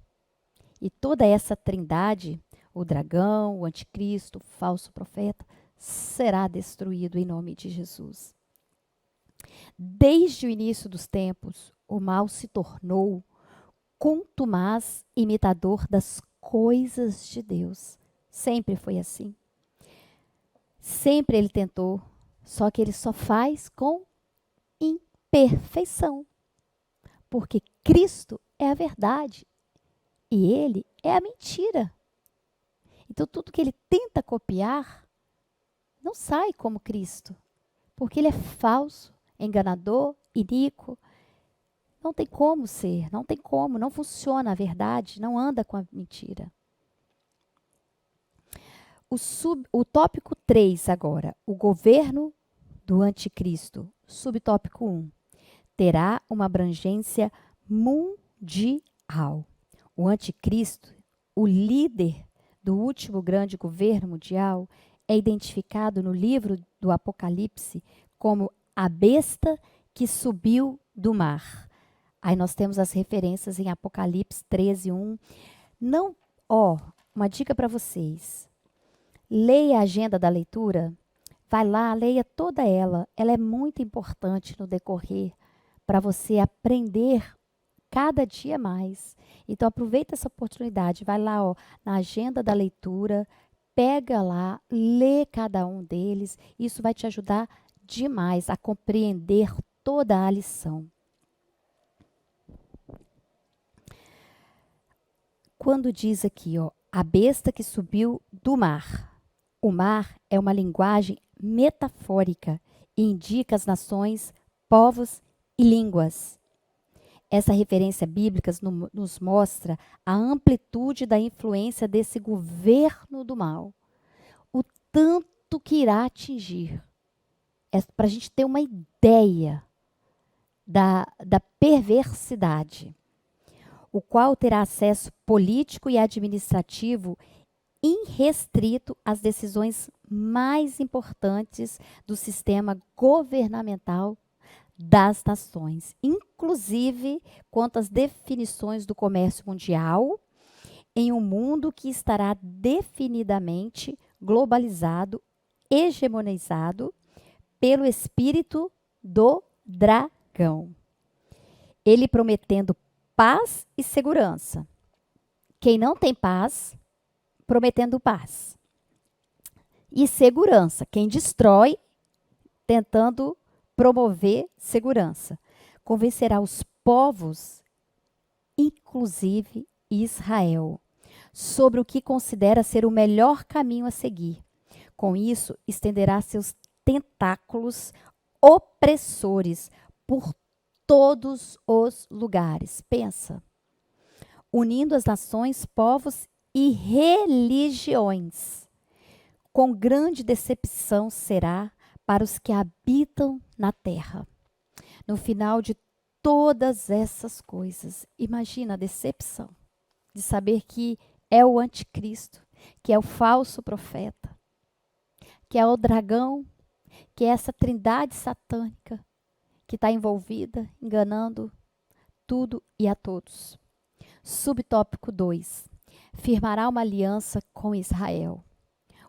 E toda essa trindade, o dragão, o anticristo, o falso profeta, será destruído em nome de Jesus. Desde o início dos tempos, o mal se tornou contumaz imitador das coisas de Deus. Sempre foi assim. Sempre ele tentou, só que ele só faz com imperfeição. Porque Cristo é a verdade e ele é a mentira. Então tudo que ele tenta copiar não sai como Cristo, porque ele é falso, enganador, iníquo. Não tem como ser, não tem como, não funciona a verdade, não anda com a mentira. O tópico 3 agora, o governo do anticristo. Subtópico 1, terá uma abrangência mundial. O anticristo, o líder do último grande governo mundial, é identificado no livro do Apocalipse como a besta que subiu do mar. Aí nós temos as referências em Apocalipse 13:1. Não, uma dica para vocês. Leia a agenda da leitura. Vai lá, leia toda ela. Ela é muito importante no decorrer para você aprender cada dia mais. Então aproveita essa oportunidade, vai lá, na agenda da leitura, pega lá, lê cada um deles. Isso vai te ajudar demais a compreender toda a lição. Quando diz aqui, a besta que subiu do mar. O mar é uma linguagem metafórica e indica as nações, povos e línguas. Essa referência bíblica nos mostra a amplitude da influência desse governo do mal. O tanto que irá atingir. É para a gente ter uma ideia da perversidade. O qual terá acesso político e administrativo irrestrito às decisões mais importantes do sistema governamental das nações, inclusive quanto às definições do comércio mundial, em um mundo que estará definidamente globalizado, hegemonizado pelo espírito do dragão. Ele prometendo paz e segurança. Quem não tem paz, prometendo paz. E segurança. Quem destrói, tentando promover segurança. Convencerá os povos, inclusive Israel, sobre o que considera ser o melhor caminho a seguir. Com isso, estenderá seus tentáculos opressores por todos os lugares. Pensa. Unindo as nações, povos e religiões. Com grande decepção será para os que habitam na terra. No final de todas essas coisas, imagina a decepção de saber que é o anticristo, que é o falso profeta, que é o dragão, que é essa trindade satânica que está envolvida, enganando tudo e a todos. Subtópico 2. Firmará uma aliança com Israel.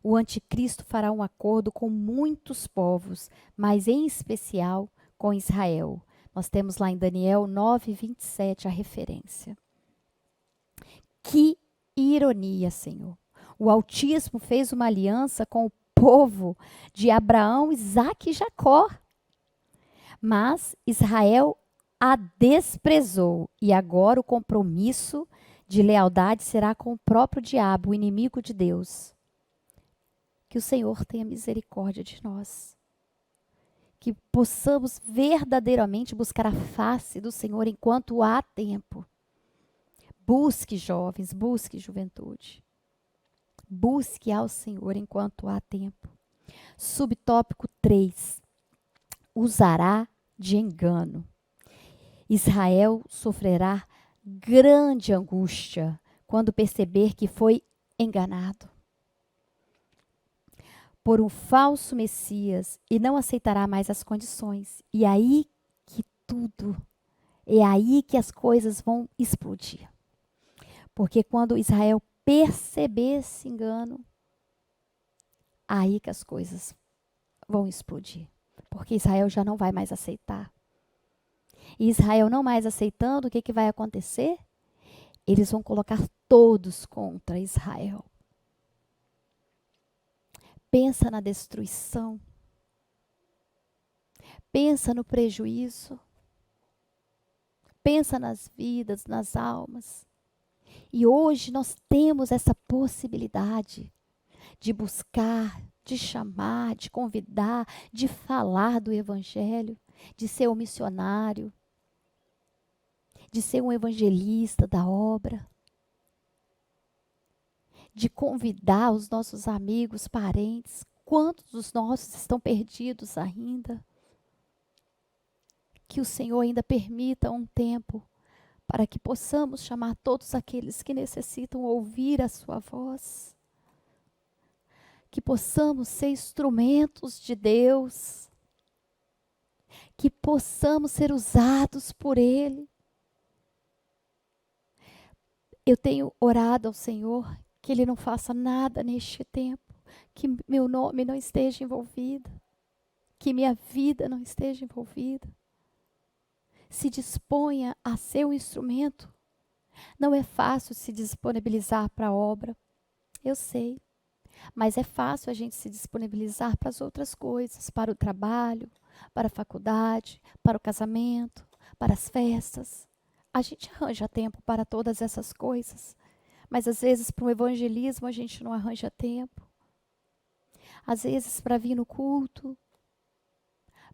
O anticristo fará um acordo com muitos povos, mas em especial com Israel. Nós temos lá em Daniel 9:27 a referência. Que ironia, Senhor. O Altíssimo fez uma aliança com o povo de Abraão, Isaque e Jacó. Mas Israel a desprezou e agora o compromisso de lealdade será com o próprio diabo, o inimigo de Deus. Que o Senhor tenha misericórdia de nós. Que possamos verdadeiramente buscar a face do Senhor enquanto há tempo. Busque, jovens, busque, juventude. Busque ao Senhor enquanto há tempo. Subtópico 3. Usará de engano. Israel sofrerá grande angústia quando perceber que foi enganado por um falso Messias e não aceitará mais as condições. E aí que é aí que as coisas vão explodir. Porque quando Israel perceber esse engano, aí que as coisas vão explodir. Porque Israel já não vai mais aceitar. E Israel não mais aceitando, o que vai acontecer? Eles vão colocar todos contra Israel. Pensa na destruição. Pensa no prejuízo. Pensa nas vidas, nas almas. E hoje nós temos essa possibilidade de buscar, de chamar, de convidar, de falar do Evangelho, de ser um missionário, de ser um evangelista da obra, de convidar os nossos amigos, parentes. Quantos dos nossos estão perdidos ainda? Que o Senhor ainda permita um tempo para que possamos chamar todos aqueles que necessitam ouvir a sua voz. que possamos ser instrumentos de Deus, que possamos ser usados por Ele. Eu tenho orado ao Senhor que Ele não faça nada neste tempo, que meu nome não esteja envolvido, que minha vida não esteja envolvida. Se disponha a ser um instrumento. Não é fácil se disponibilizar para a obra, eu sei, mas é fácil a gente se disponibilizar para as outras coisas, para o trabalho, para a faculdade, para o casamento, para as festas. A gente arranja tempo para todas essas coisas, mas às vezes para o evangelismo a gente não arranja tempo. Às vezes para vir no culto,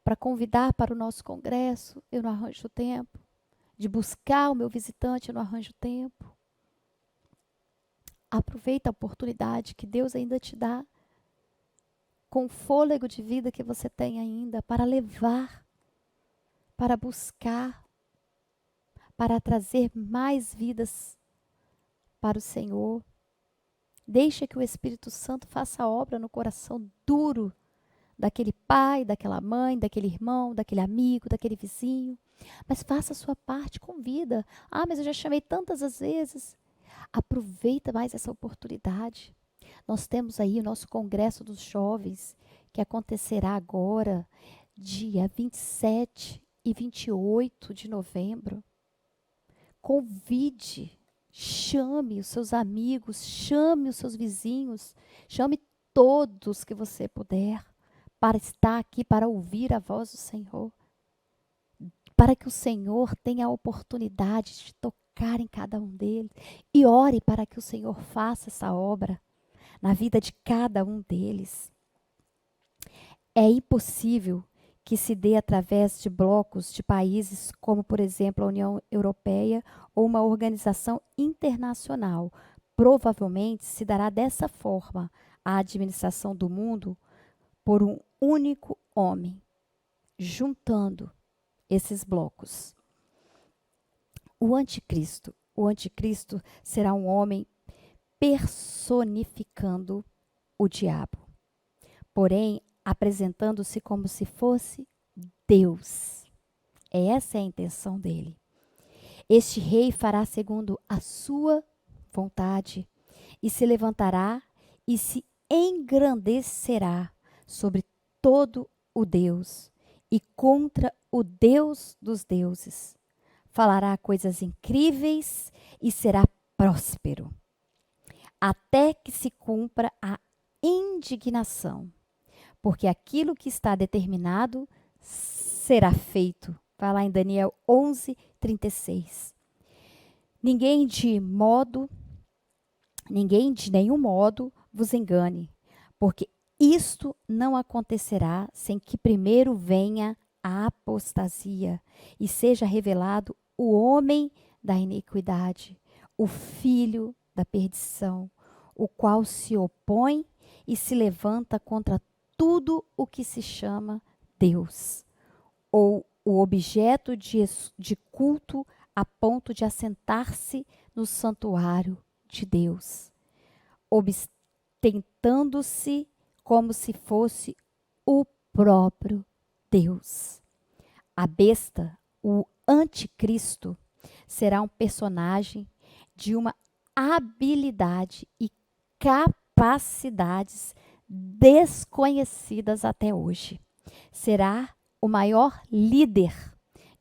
para convidar para o nosso congresso, eu não arranjo tempo. De buscar o meu visitante, eu não arranjo tempo. Aproveita a oportunidade que Deus ainda te dá, com o fôlego de vida que você tem ainda, para levar, para buscar, para trazer mais vidas para o Senhor. Deixa que o Espírito Santo faça a obra no coração duro daquele pai, daquela mãe, daquele irmão, daquele amigo, daquele vizinho. Mas faça a sua parte, convida. Ah, mas eu já chamei tantas as vezes. Aproveita mais essa oportunidade. Nós temos aí o nosso Congresso dos Jovens, que acontecerá agora, dia 27 e 28 de novembro. Convide, chame os seus amigos, chame os seus vizinhos, chame todos que você puder para estar aqui, para ouvir a voz do Senhor. Para que o Senhor tenha a oportunidade de tocar em cada um deles. E ore para que o Senhor faça essa obra na vida de cada um deles. É impossível que se dê através de blocos de países como, por exemplo, a União Europeia ou uma organização internacional. Provavelmente se dará dessa forma a administração do mundo por um único homem, juntando esses blocos. O anticristo será um homem personificando o diabo, porém apresentando-se como se fosse Deus. Essa é a intenção dele. Este rei fará segundo a sua vontade e se levantará e se engrandecerá sobre todo o Deus e contra o Deus dos deuses. Falará coisas incríveis e será próspero, até que se cumpra a indignação, porque aquilo que está determinado será feito. Vai lá em Daniel 11:36. Ninguém de nenhum modo vos engane, porque isto não acontecerá sem que primeiro venha a apostasia e seja revelado o homem da iniquidade, o filho da perdição, o qual se opõe e se levanta contra tudo o que se chama Deus, ou o objeto de culto a ponto de assentar-se no santuário de Deus, ostentando-se como se fosse o próprio Deus. A besta, o anticristo, será um personagem de uma habilidade e capacidades desconhecidas até hoje. Será o maior líder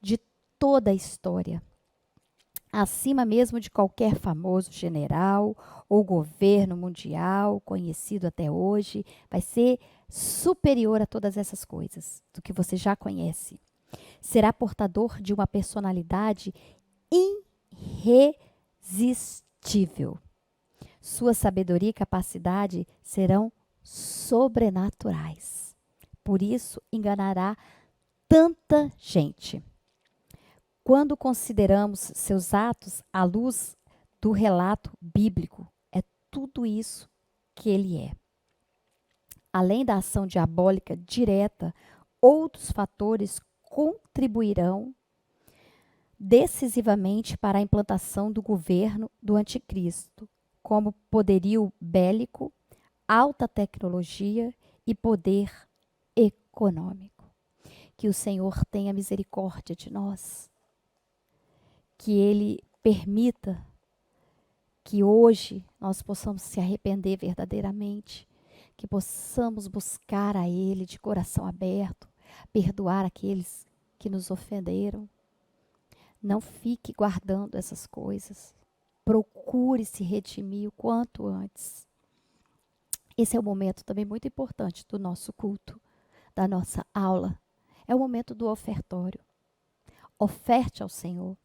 de toda a história, acima mesmo de qualquer famoso general ou governo mundial conhecido até hoje. Vai ser superior a todas essas coisas, do que você já conhece. Será portador de uma personalidade irresistível. Sua sabedoria e capacidade serão sobrenaturais. Por isso, enganará tanta gente. Quando consideramos seus atos à luz do relato bíblico, é tudo isso que ele é. Além da ação diabólica direta, outros fatores contribuirão decisivamente para a implantação do governo do anticristo, como poderio bélico, alta tecnologia e poder econômico. Que o Senhor tenha misericórdia de nós. Que Ele permita que hoje nós possamos se arrepender verdadeiramente. Que possamos buscar a Ele de coração aberto, perdoar aqueles que nos ofenderam. Não fique guardando essas coisas. Procure se redimir o quanto antes. Esse é um momento também muito importante do nosso culto, da nossa aula. É o momento do ofertório. Oferte ao Senhor.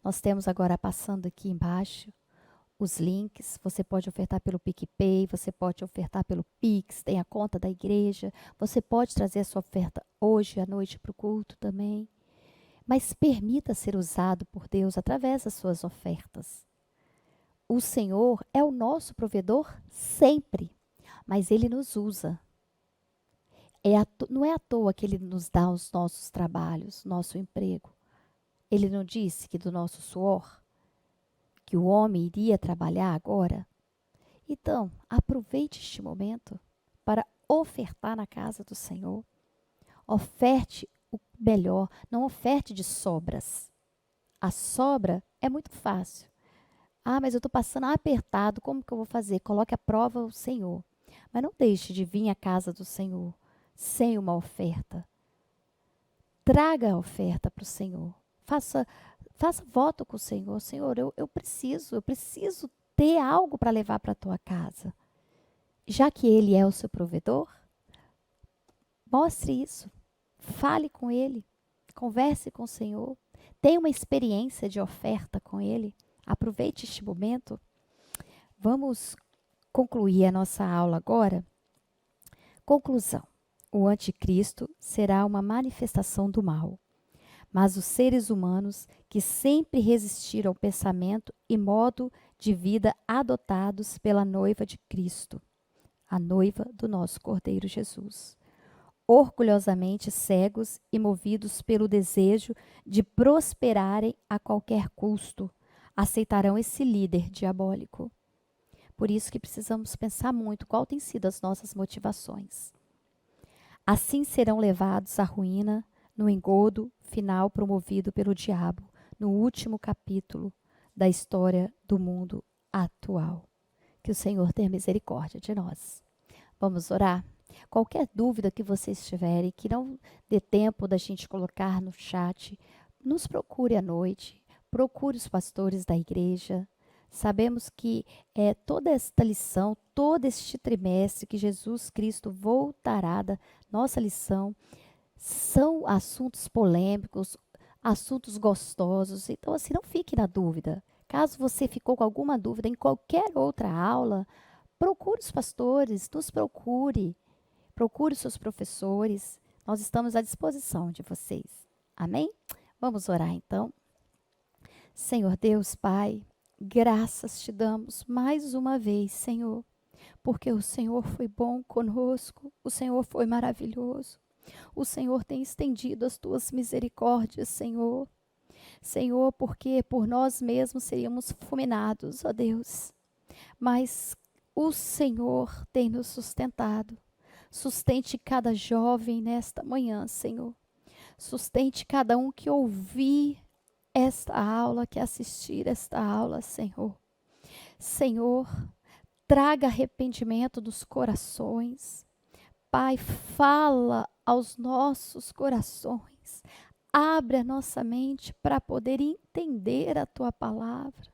Nós temos agora passando aqui embaixo os links. Você pode ofertar pelo PicPay, você pode ofertar pelo Pix, tem a conta da igreja. Você pode trazer a sua oferta hoje à noite para o culto também. Mas permita ser usado por Deus através das suas ofertas. O Senhor é o nosso provedor sempre, mas Ele nos usa. Não é à toa que Ele nos dá os nossos trabalhos, nosso emprego. Ele não disse que do nosso suor, que o homem iria trabalhar agora? Então, aproveite este momento para ofertar na casa do Senhor. Oferte o melhor, não oferte de sobras. A sobra é muito fácil. Ah, mas eu estou passando apertado, como que eu vou fazer? Coloque à prova o Senhor. Mas não deixe de vir à casa do Senhor sem uma oferta. Traga a oferta para o Senhor. Faça voto com o Senhor. Senhor, eu preciso ter algo para levar para a tua casa. Já que Ele é o seu provedor, mostre isso. Fale com Ele. Converse com o Senhor. Tenha uma experiência de oferta com Ele. Aproveite este momento. Vamos concluir a nossa aula agora. Conclusão. O anticristo será uma manifestação do mal. Mas os seres humanos que sempre resistiram ao pensamento e modo de vida adotados pela noiva de Cristo, a noiva do nosso Cordeiro Jesus, orgulhosamente cegos e movidos pelo desejo de prosperarem a qualquer custo, aceitarão esse líder diabólico. Por isso que precisamos pensar muito qual tem sido as nossas motivações. Assim serão levados à ruína no engodo final promovido pelo diabo no último capítulo da história do mundo atual. Que o Senhor tenha misericórdia de nós. Vamos orar? Qualquer dúvida que vocês tiverem, que não dê tempo da gente colocar no chat, nos procure à noite, procure os pastores da igreja. Sabemos que toda esta lição, todo este trimestre que Jesus Cristo voltará da nossa lição, são assuntos polêmicos, assuntos gostosos. Então, assim, não fique na dúvida. Caso você ficou com alguma dúvida em qualquer outra aula, procure os pastores, nos procure. Procure os seus professores. Nós estamos à disposição de vocês. Amém? Vamos orar então. Senhor Deus, Pai, graças te damos mais uma vez, Senhor, porque o Senhor foi bom conosco, o Senhor foi maravilhoso. O Senhor tem estendido as tuas misericórdias, Senhor. Senhor, porque por nós mesmos seríamos fulminados, ó Deus. Mas o Senhor tem nos sustentado. Sustente cada jovem nesta manhã, Senhor. Sustente cada um que ouvir esta aula, que assistir esta aula, Senhor. Senhor, traga arrependimento dos corações. Pai, fala aos nossos corações. Abre a nossa mente para poder entender a tua palavra,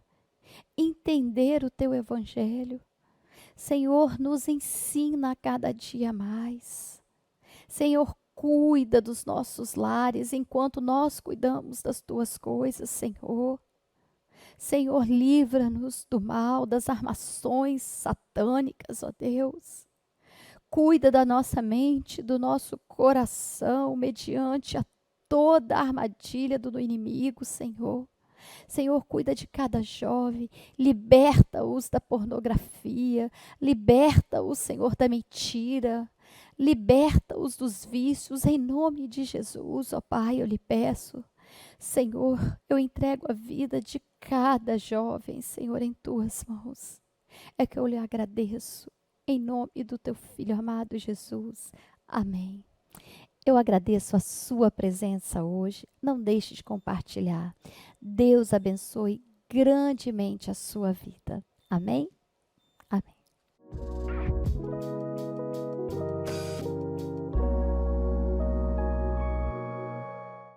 entender o teu evangelho. Senhor, nos ensina a cada dia mais. Senhor, cuida dos nossos lares enquanto nós cuidamos das tuas coisas, Senhor. Senhor, livra-nos do mal, das armações satânicas, ó Deus. Cuida da nossa mente, do nosso coração, mediante a toda a armadilha do inimigo, Senhor. Senhor, cuida de cada jovem, liberta-os da pornografia, liberta-os, Senhor, da mentira, liberta-os dos vícios, em nome de Jesus, ó Pai, eu lhe peço. Senhor, eu entrego a vida de cada jovem, Senhor, em tuas mãos. É que eu lhe agradeço. em nome do teu Filho amado Jesus. Amém. Eu agradeço a sua presença hoje. Não deixe de compartilhar. Deus abençoe grandemente a sua vida. Amém?